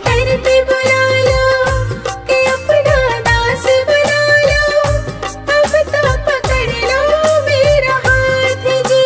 दर पे बुला लो कि अपना दास बना लो, अब तो पकड़ लो मेरा हाथ जी।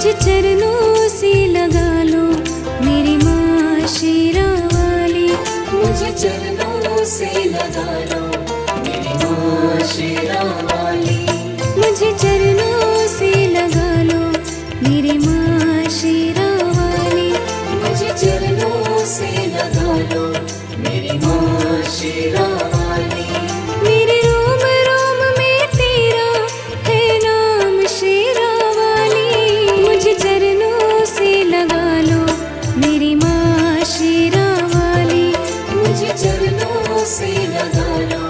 मुझे चरणों से लगा लो मेरी माँ शेरा वाली। मुझे चरणों से लगा लो मेरी माँ शेरा वाली। मुझे चरणों से लगा लो मेरी माँ शेरा वाली। मुझे चरणों से लगा लो मेरी माँ शेरा वाली। मेरे रोम रोम में तेरा है नाम शेरा वाली। मुझे चरणों से लगा लो मेरी माँ शेरा वाली। मुझे चरणों से लगा लो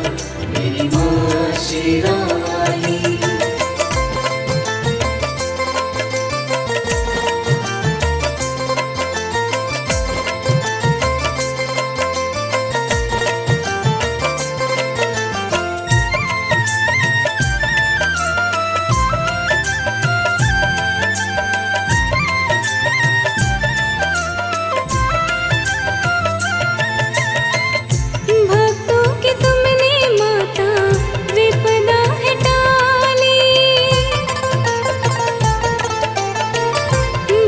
मेरी माँ शेरा वाली। भक्तों की तुमने माता विपदा है टाली।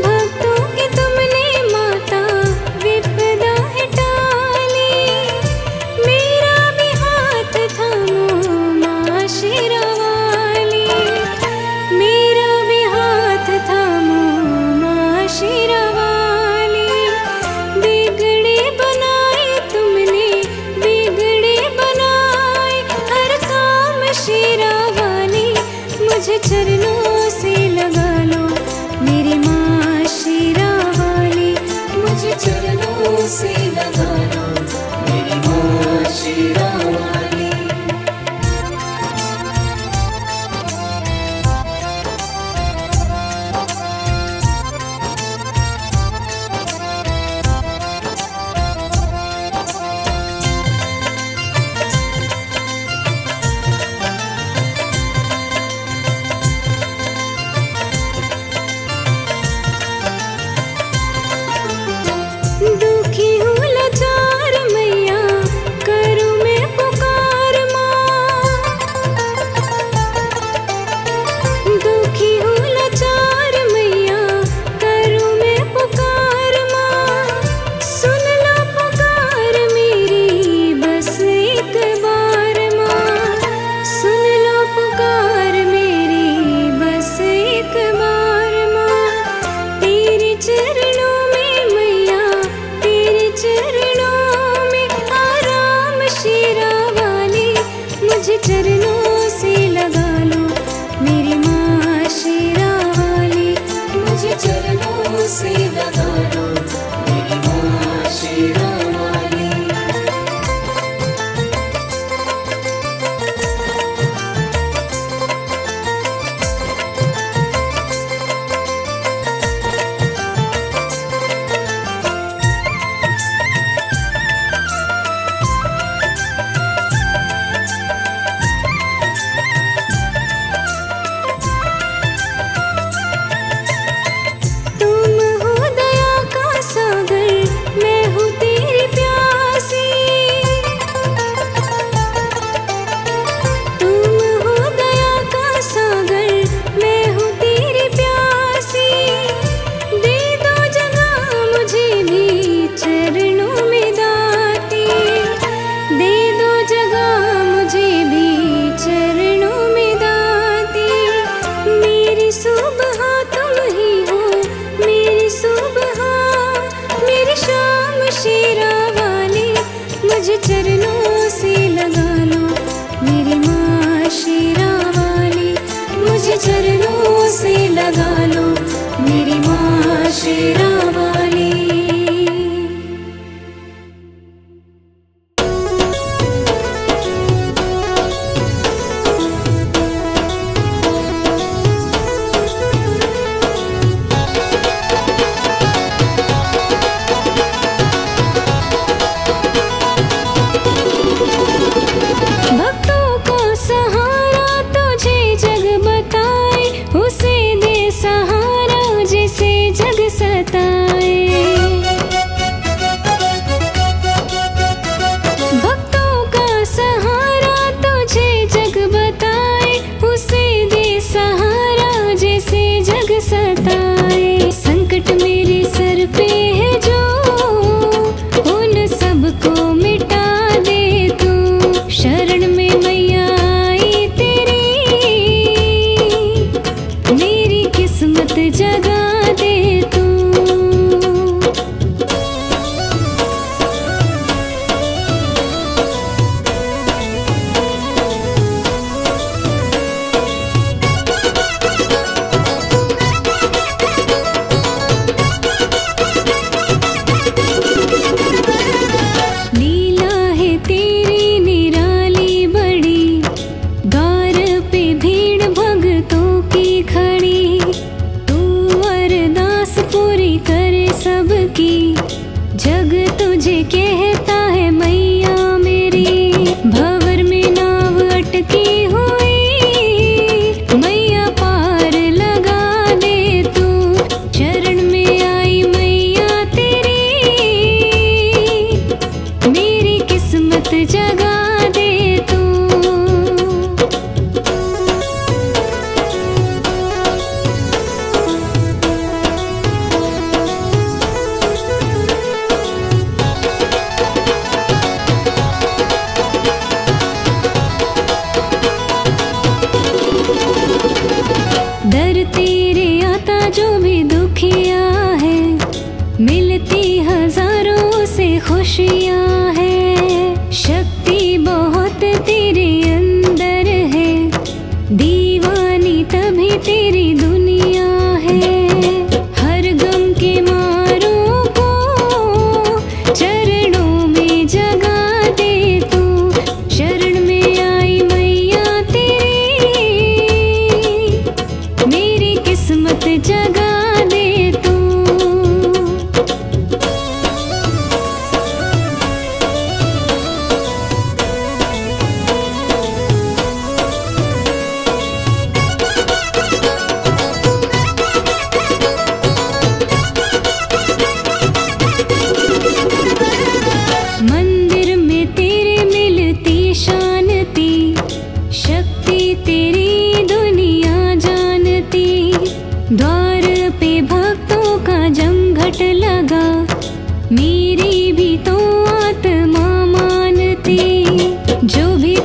भक्तों की तुमने माता विपदा है टाली। मेरा भी हाथ थामो माँ शेरा वाली। मेरा भी हाथ थामो माँ शेरा वाली। बिगड़े बनाए तुमने बिगड़े बनाए हर काम शेरा वाली। मुझे चरणों से लगा लो मेरी माँ शेरा वाली। मुझे चरणों से लगा लो मेरी माँ शेरा वाली। दुखी हूँ लाचार मैया करूँ मैं पुकार माँ। दुखी हूँ लाचार मैया करूँ मैं पुकार माँ। सुन लो पुकार मेरी बस एक बार माँ। सुन लो पुकार मेरी बस एक बार माँ। तेरे चरणों में मैया तेरे चरणों में आराम शेरा वाली। मुझे चरणों से लगा लो मेरी माँ शेरा वाली। मुझे चरणों से लगा लो मेरी माँ शेरा वाली। तुम हो दया का सागर मैं हूँ तेरी प्यासी। तुम हो दया का सागर मैं हूँ तेरी प्यासी। दे दो जगह मुझे भी चरणों में दाती। दे दो जगह मुझे भी चरणों में दाती। मेरी सुबह तुम ही हो मेरी सुबह मेरी शाम शेरा वाली। मुझे चरणों से लगा लो मेरी माँ शेरा वाली। मुझे चरणों से लगा लो मेरी माँ शेरा वाली। भक्तों को सहारा तुझे जग बताए। उसे दे सहारा जिसे जग सताए। जगा दे तू। दर तेरे आता जो भी दुखिया है, मिलती हजारों से खुशियाँ है। शक्ति बहुत तेरे अंदर है, दीवानी तभी तेरी दुनिया है। हर गम के मारों को चरणों में जगा दे तू। शरण में आई मैया तेरी, मेरी किस्मत जगा दे तू। मंदिर में तेरे मिलती शांति, शक्ति तेरी दुनिया जानती। द्वार पे भक्तों का जमघट लगा, मेरी भी तो आत्मा मानती। जो भी